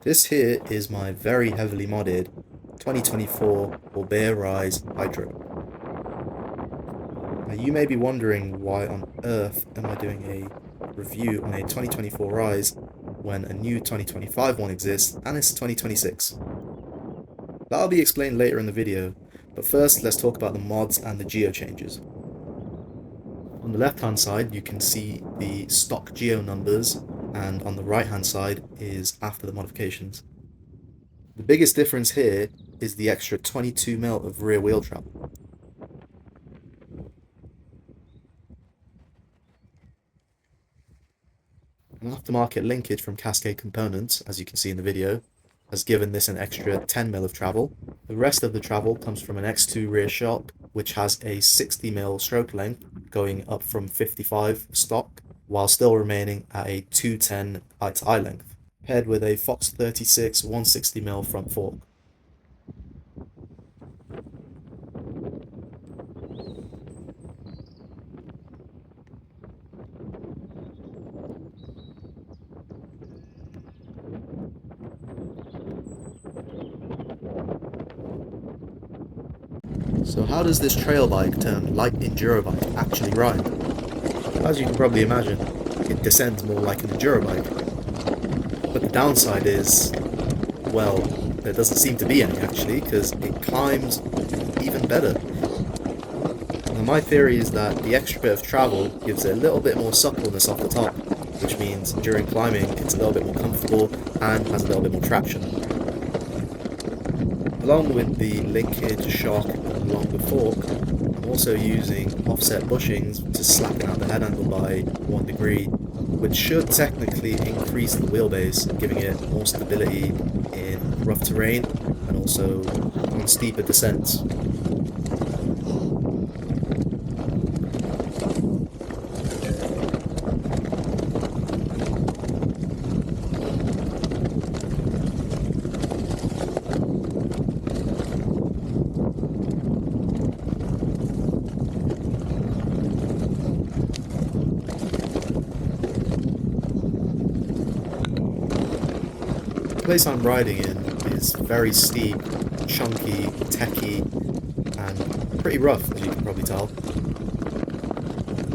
This here is my very heavily modded 2024 ORBEA Rise Hydro. Now you may be wondering why on earth am I doing a review on a 2024 Rise when a new 2025 one exists and it's 2026. That'll be explained later in the video, but first let's talk about the mods and the geo changes. On the left hand side you can see the stock geo numbers, and on the right hand side is after the modifications. The biggest difference here is the extra 22mm of rear wheel travel. An aftermarket linkage from Cascade Components, as you can see in the video, has given this an extra 10mm of travel. The rest of the travel comes from an X2 rear shock, which has a 60mm stroke length going up from 55 stock, while still remaining at a 210 eye-to-eye length, paired with a Fox 36 160mm front fork. So how does this trail bike turned light enduro bike actually ride? As you can probably imagine, it descends more like an enduro bike. But the downside is, well, there doesn't seem to be any actually, because it climbs even better. Now my theory is that the extra bit of travel gives it a little bit more suppleness off the top, which means during climbing it's a little bit more comfortable and has a little bit more traction. Along with the linkage, shock and longer fork, I'm also using offset bushings to slacken out the head angle by 1 degree, which should technically increase the wheelbase, giving it more stability in rough terrain and also on steeper descents. The place I'm riding in is very steep, chunky, techy, and pretty rough, as you can probably tell.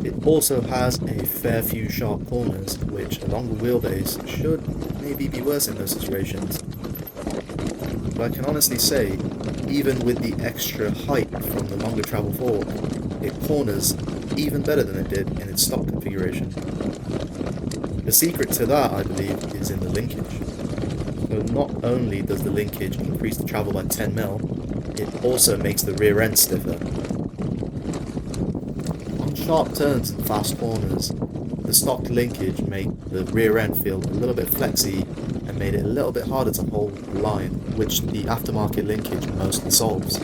It also has a fair few sharp corners, which along the wheelbase should maybe be worse in those situations. But I can honestly say, even with the extra height from the longer travel fork, it corners even better than it did in its stock configuration. The secret to that, I believe, is in the linkage. So not only does the linkage increase the travel by 10mm, it also makes the rear end stiffer. On sharp turns and fast corners, the stock linkage made the rear end feel a little bit flexy and made it a little bit harder to hold the line, which the aftermarket linkage mostly solves.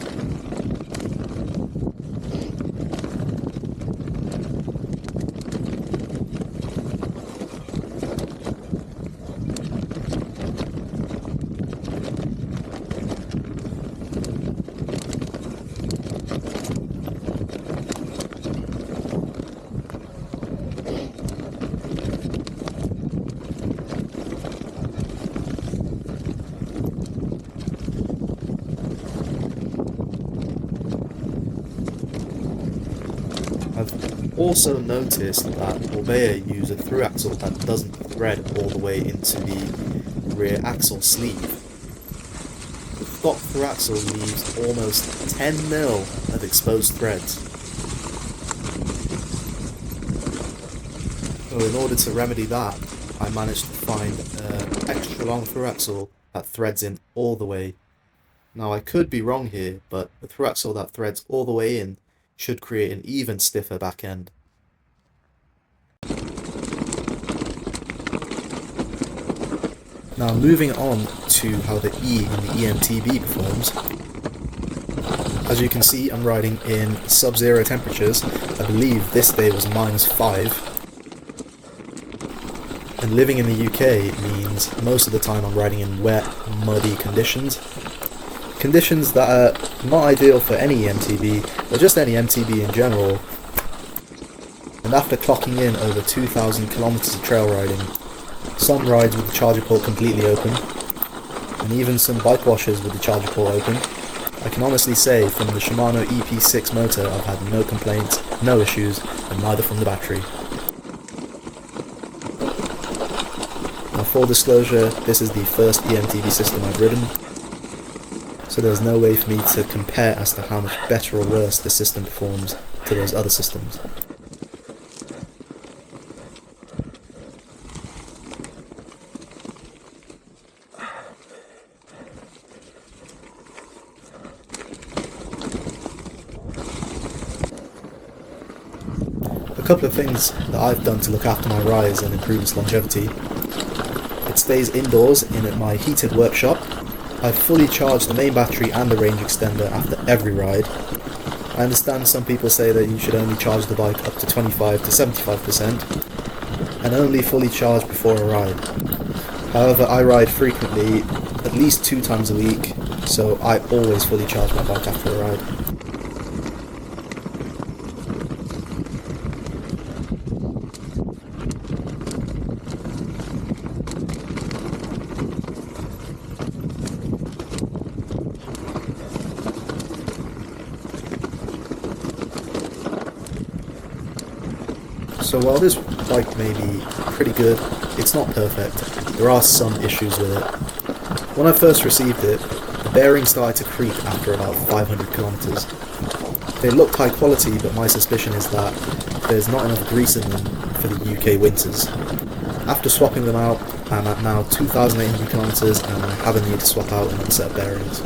I've also noticed that ORBEA use a through axle that doesn't thread all the way into the rear axle sleeve. The stock through axle leaves almost 10mm of exposed threads. So in order to remedy that, I managed to find an extra long through axle that threads in all the way. Now I could be wrong here, but the through axle that threads all the way in should create an even stiffer back end. Now moving on to how the E in the EMTB performs. As you can see, I'm riding in sub-zero temperatures. I believe this day was -5. And living in the UK means most of the time I'm riding in wet, muddy conditions. Conditions that are not ideal for any EMTB, but just any MTB in general. And after clocking in over 2,000 kilometers of trail riding, some rides with the charger port completely open, and even some bike washers with the charger port open. I can honestly say from the Shimano EP6 motor I've had no complaints, no issues, and neither from the battery. Now, full disclosure, this is the first EMTB system I've ridden, so there's no way for me to compare as to how much better or worse this system performs to those other systems. A couple of things that I've done to look after my rise and improve its longevity. It stays indoors in my heated workshop. I've fully charged the main battery and the range extender after every ride. I understand some people say that you should only charge the bike up to 25 to 75% and only fully charge before a ride. However, I ride frequently, at least 2 times a week, so I always fully charge my bike after a ride. So while this bike may be pretty good, it's not perfect. There are some issues with it. When I first received it, the bearings started to creak after about 500 kilometers. They looked high quality, but my suspicion is that there's not enough grease in them for the UK winters. After swapping them out, I'm at now 2,800 kilometers and I haven't needed to swap out another set of bearings.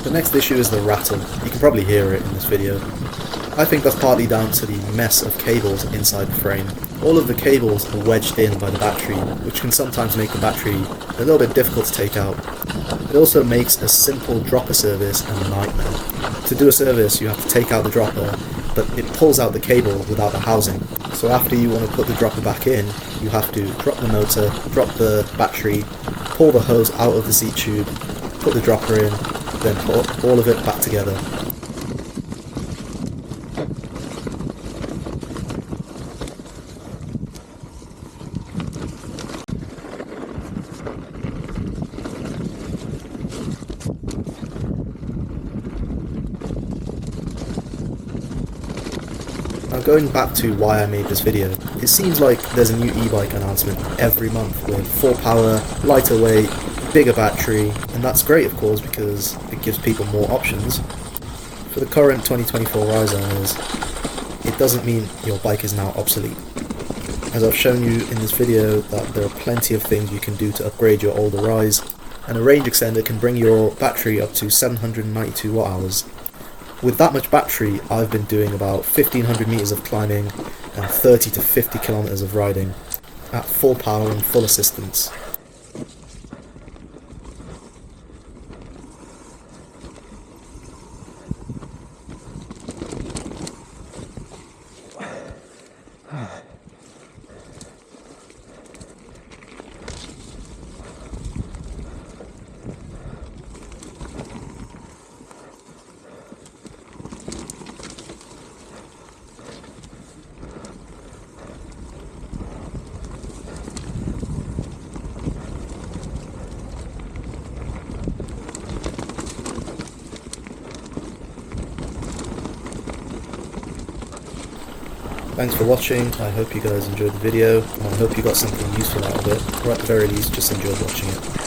The next issue is the rattle. You can probably hear it in this video. I think that's partly down to the mess of cables inside the frame. All of the cables are wedged in by the battery, which can sometimes make the battery a little bit difficult to take out. It also makes a simple dropper service a nightmare. To do a service, you have to take out the dropper, but it pulls out the cable without the housing. So after you want to put the dropper back in, you have to drop the motor, drop the battery, pull the hose out of the seat tube, put the dropper in, then put all of it back together. Now going back to why I made this video, it seems like there's a new e-bike announcement every month with 4 power, lighter weight, bigger battery, and that's great of course because it gives people more options. For the current 2024 Rise owners, it doesn't mean your bike is now obsolete. As I've shown you in this video that there are plenty of things you can do to upgrade your older Rise, and a range extender can bring your battery up to 792 watt hours. With that much battery, I've been doing about 1500 meters of climbing and 30 to 50 kilometers of riding at full power and full assistance. Thanks for watching, I hope you guys enjoyed the video, and I hope you got something useful out of it, or at the very least just enjoyed watching it.